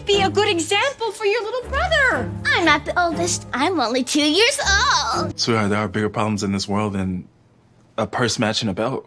be a good example for your little brother. I'm not the oldest. I'm only 2 years old. Sweetheart, there are bigger problems in this world than a purse matching a belt.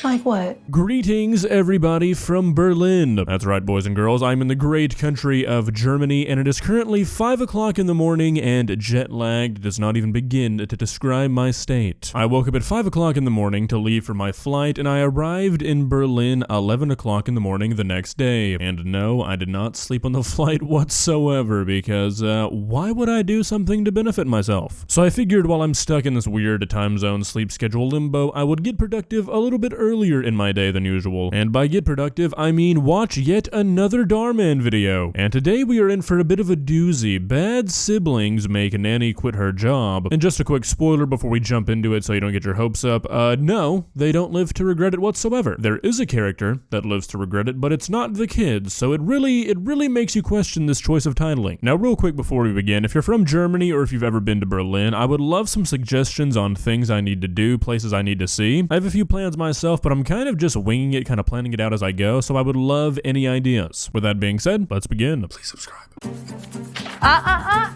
Like what? Greetings, everybody from Berlin. That's right, boys and girls. I'm in the great country of Germany, and it is currently 5 o'clock in the morning, and jet-lagged does not even begin to describe my state. I woke up at 5 o'clock in the morning to leave for my flight, and I arrived in Berlin 11 o'clock in the morning the next day. And no, I did not sleep on the flight whatsoever, because why would I do something to benefit myself? So I figured while I'm stuck in this weird time zone sleep schedule limbo, I would get productive a little bit earlier in my day than usual. And by get productive, I mean watch yet another Dhar Mann video. And today we are in for a bit of a doozy. Bad siblings make a nanny quit her job. And just a quick spoiler before we jump into it so you don't get your hopes up, no, they don't live to regret it whatsoever. There is a character that lives to regret it, but it's not the kids, so it really makes you question this choice of titling. Now real quick before we begin, if you're from Germany or if you've ever been to Berlin, I would love some suggestions on things I need to do, places I need to see. I have a few plans myself, but I'm kind of just winging it, kind of planning it out as I go, so I would love any ideas. With that being said, let's begin. Please subscribe.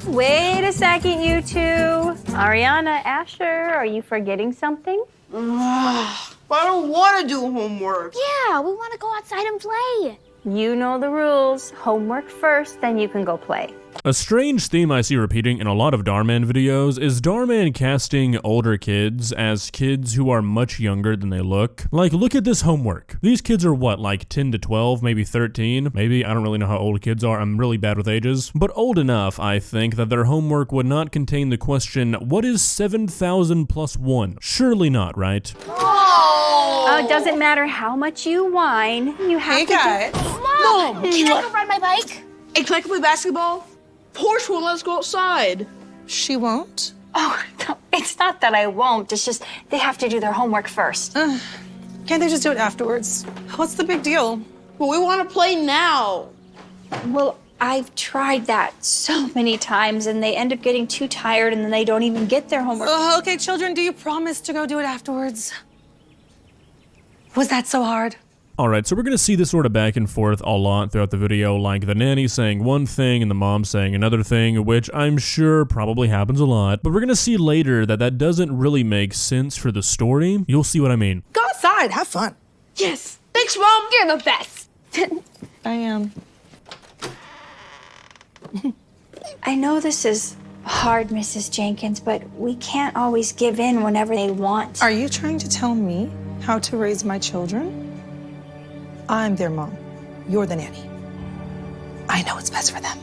Wait a second, you two. Ariana, Asher, are you forgetting something? I don't want to do homework. Yeah, we want to go outside and play. You know the rules. Homework first, then you can go play. A strange theme I see repeating in a lot of Dhar Mann videos is Dhar Mann casting older kids as kids who are much younger than they look. Like, look at this homework. These kids are what, like 10 to 12, maybe 13? Maybe, I don't really know how old kids are, I'm really bad with ages. But old enough, I think, that their homework would not contain the question, what is 7,000 plus 1? Surely not, right? Oh, it doesn't matter how much you whine, you have to guys. Mom, can I go ride my bike? Hey, can I play basketball? Porsche won't let us go outside. She won't? Oh, no, it's not that I won't. It's just they have to do their homework first. Can't they just do it afterwards? What's the big deal? But we want to play now. Well, I've tried that so many times, and they end up getting too tired, and then they don't even get their homework. Okay, children, do you promise to go do it afterwards? Was that so hard? Alright, so we're gonna see this sort of back and forth a lot throughout the video, like the nanny saying one thing and the mom saying another thing, which I'm sure probably happens a lot, but we're gonna see later that that doesn't really make sense for the story. You'll see what I mean. Go outside, have fun. Yes. Thanks, Mom. You're the best. I am. I know this is hard, Mrs. Jenkins, but we can't always give in whenever they want. Are you trying to tell me how to raise my children? I'm their mom. You're the nanny. I know what's best for them.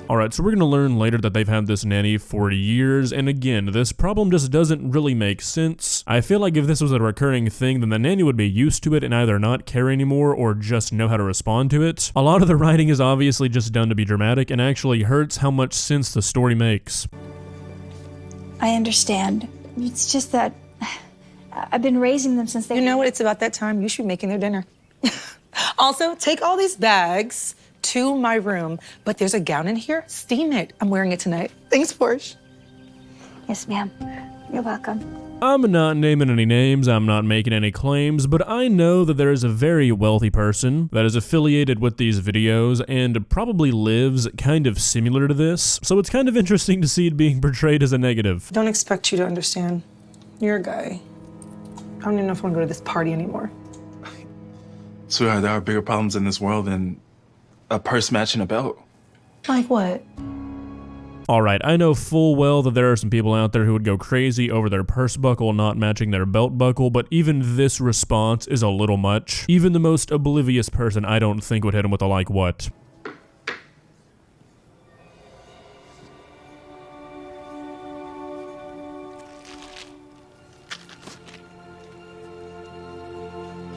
Alright, so we're gonna learn later that they've had this nanny for years, and again, this problem just doesn't really make sense. I feel like if this was a recurring thing, then the nanny would be used to it and either not care anymore or just know how to respond to it. A lot of the writing is obviously just done to be dramatic and actually hurts how much sense the story makes. I understand. It's just that I've been raising them since they You know what? It's about that time. You should be making their dinner. Also, take all these bags to my room, but there's a gown in here. Steam it. I'm wearing it tonight. Thanks, Porsche. Yes, ma'am. You're welcome. I'm not naming any names, I'm not making any claims, but I know that there is a very wealthy person that is affiliated with these videos and probably lives kind of similar to this, so it's kind of interesting to see it being portrayed as a negative. Don't expect you to understand. You're a guy. I don't even know if I want to go to this party anymore. Sweetheart, there are bigger problems in this world than a purse matching a belt. Like what? Alright, I know full well that there are some people out there who would go crazy over their purse buckle not matching their belt buckle, but even this response is a little much. Even the most oblivious person I don't think would hit him with a like what.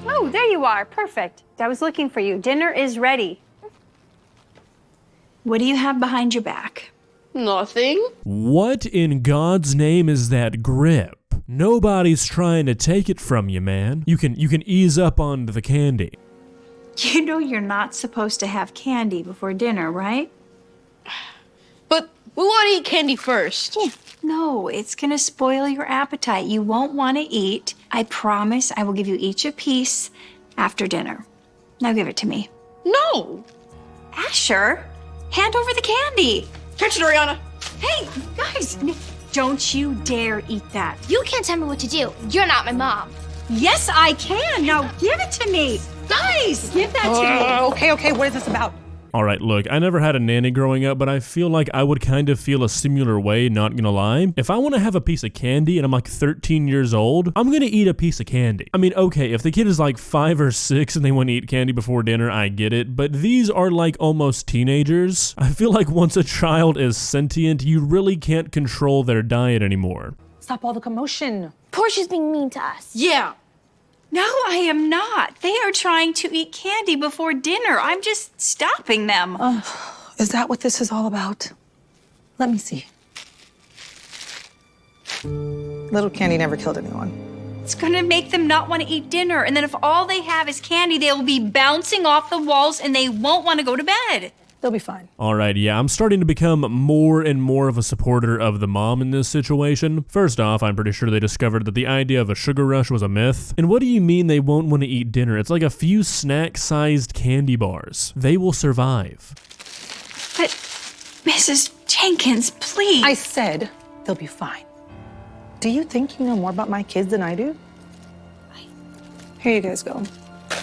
Oh, there you are. Perfect. I was looking for you. Dinner is ready. What do you have behind your back? Nothing. What in God's name is that grip? Nobody's trying to take it from you, man. You can ease up on the candy. You know you're not supposed to have candy before dinner, right? But we want to eat candy first. No, it's gonna spoil your appetite. You won't want to eat. I promise I will give you each a piece after dinner. Now give it to me. No. Asher, Hand over the candy. Catch it, Ariana. Hey, guys, don't you dare eat that. You can't tell me what to do. You're not my mom. Yes, I can. Now give it to me. Guys, give that to me. Okay, what is this about? All right, look, I never had a nanny growing up, but I feel like I would kind of feel a similar way, not gonna lie. If I want to have a piece of candy and I'm like 13 years old, I'm gonna eat a piece of candy. I mean, okay, if the kid is like 5 or 6 and they want to eat candy before dinner, I get it, but these are like almost teenagers. I feel like once a child is sentient, you really can't control their diet anymore. Stop all the commotion. Portia's being mean to us. Yeah. No, I am not. They are trying to eat candy before dinner. I'm just stopping them. Is that what this is all about? Let me see. Little candy never killed anyone. It's gonna make them not want to eat dinner. And then if all they have is candy, they will be bouncing off the walls and they won't want to go to bed. They'll be fine. All right, yeah, I'm starting to become more and more of a supporter of the mom in this situation. First off, I'm pretty sure they discovered that the idea of a sugar rush was a myth. And what do you mean they won't want to eat dinner? It's like a few snack-sized candy bars. They will survive. But, Mrs. Jenkins, please. I said they'll be fine. Do you think you know more about my kids than I do? Here you guys go.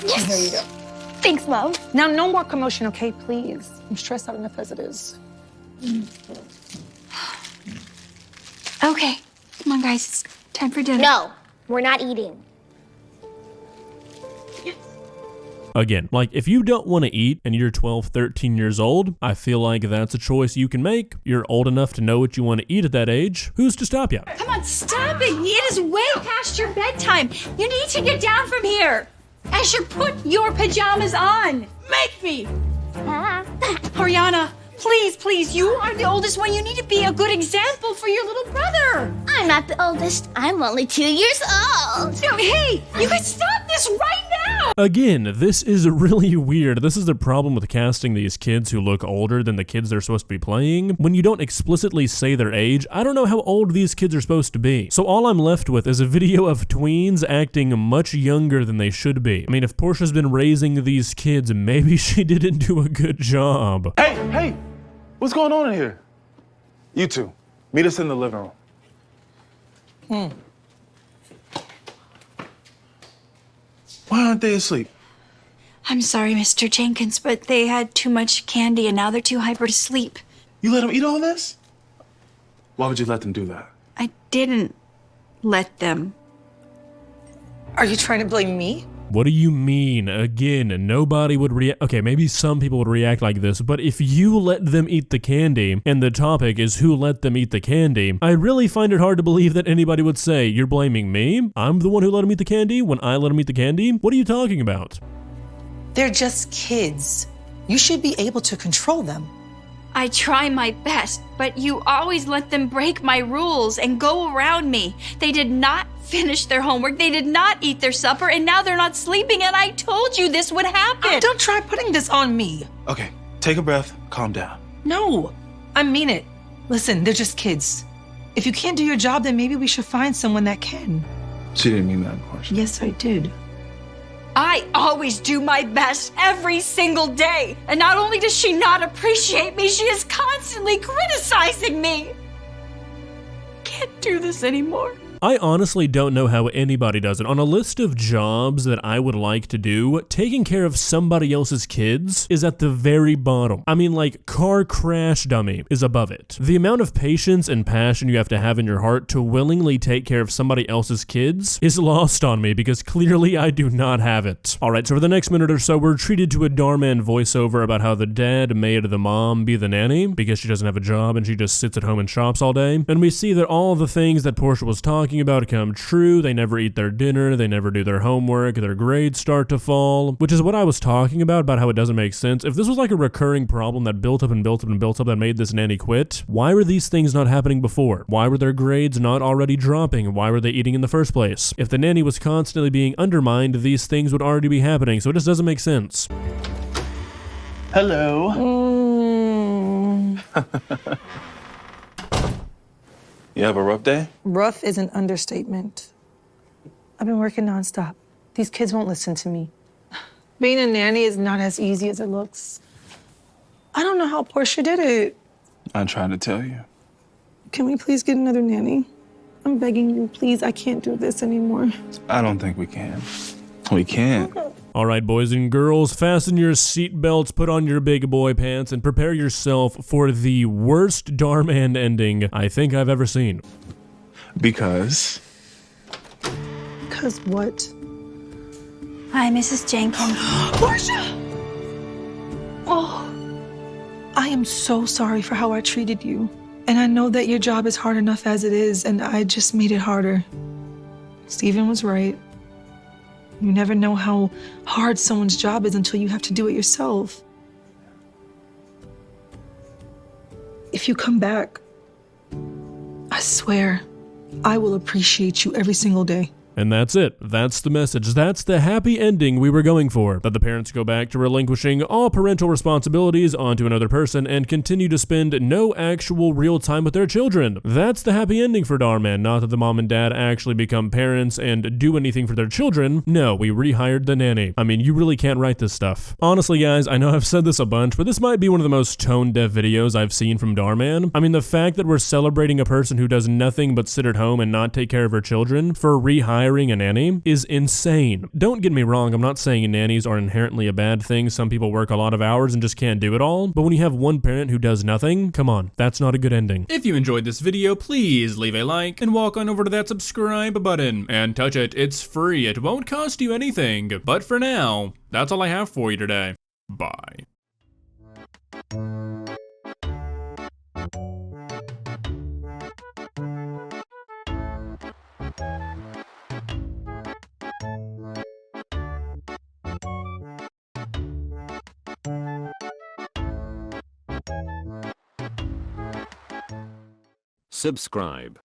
Yes. Here you go. Thanks, Mom. Now, no more commotion, okay, please. I'm stressed out enough as it is. Okay, come on, guys. It's time for dinner. No, we're not eating. Again, like if you don't want to eat and you're 12, 13 years old, I feel like that's a choice you can make. You're old enough to know what you want to eat at that age. Who's to stop you? Come on, stop it. It is way past your bedtime. You need to get down from here. Asher, put your pajamas on. Make me. Ariana, please, you are the oldest one. You need to be a good example for your little brother. I'm not the oldest. I'm only 2 years old. No, hey, you can stop this right now. Again, this is really weird. This is the problem with casting these kids who look older than the kids they're supposed to be playing. When you don't explicitly say their age, I don't know how old these kids are supposed to be. So all I'm left with is a video of tweens acting much younger than they should be. I mean, if Portia's been raising these kids, maybe she didn't do a good job. Hey, what's going on in here? You two, meet us in the living room. Why aren't they asleep? I'm sorry, Mr. Jenkins, but they had too much candy and now they're too hyper to sleep. You let them eat all this? Why would you let them do that? I didn't let them. Are you trying to blame me? What do you mean? Again, nobody would react. Okay, maybe some people would react like this, but if you let them eat the candy, and the topic is who let them eat the candy, I really find it hard to believe that anybody would say, you're blaming me? I'm the one who let them eat the candy when I let them eat the candy? What are you talking about? They're just kids. You should be able to control them. I try my best, but you always let them break my rules and go around me. They did not finish their homework, they did not eat their supper, and now they're not sleeping, and I told you this would happen. Don't try putting this on me. Okay, take a breath, calm down. No, I mean it. Listen, they're just kids. If you can't do your job, then maybe we should find someone that can. She didn't mean that, of course. Yes, I did. I always do my best every single day, and not only does she not appreciate me, she is constantly criticizing me. Can't do this anymore. I honestly don't know how anybody does it. On a list of jobs that I would like to do, taking care of somebody else's kids is at the very bottom. I mean, like, car crash dummy is above it. The amount of patience and passion you have to have in your heart to willingly take care of somebody else's kids is lost on me because clearly I do not have it. All right, so for the next minute or so, we're treated to a Dhar Mann voiceover about how the dad made the mom be the nanny because she doesn't have a job and she just sits at home and shops all day. And we see that all the things that Portia was talking about come true. They never eat their dinner, they never do their homework, their grades start to fall, which is what I was talking about how it doesn't make sense. If this was like a recurring problem that built up and built up and built up that made this nanny quit, why were these things not happening before? Why were their grades not already dropping? Why were they eating in the first place? If the nanny was constantly being undermined, these things would already be happening, so it just doesn't make sense. Hello. You have a rough day? Rough is an understatement. I've been working nonstop. These kids won't listen to me. Being a nanny is not as easy as it looks. I don't know how Portia did it. I'm trying to tell you. Can we please get another nanny? I'm begging you, please. I can't do this anymore. I don't think we can. We can't. All right, boys and girls, fasten your seatbelts, put on your big boy pants, and prepare yourself for the worst Dhar Mann ending I think I've ever seen. Because Because what? Hi, Mrs. Jenkins. Portia! Oh, I am so sorry for how I treated you. And I know that your job is hard enough as it is, and I just made it harder. Stephen was right. You never know how hard someone's job is until you have to do it yourself. If you come back, I swear, I will appreciate you every single day. And that's it. That's the message. That's the happy ending we were going for. That the parents go back to relinquishing all parental responsibilities onto another person and continue to spend no actual real time with their children. That's the happy ending for Dhar Mann. Not that the mom and dad actually become parents and do anything for their children. No, we rehired the nanny. I mean, you really can't write this stuff. Honestly, guys, I know I've said this a bunch, but this might be one of the most tone-deaf videos I've seen from Dhar Mann. I mean, the fact that we're celebrating a person who does nothing but sit at home and not take care of her children for rehiring a nanny is insane. Don't get me wrong, I'm not saying nannies are inherently a bad thing. Some people work a lot of hours and just can't do it all. But when you have one parent who does nothing, come on, that's not a good ending. If you enjoyed this video, please leave a like and walk on over to that subscribe button and touch it. It's free. It won't cost you anything. But for now, that's all I have for you today. Bye. Subscribe.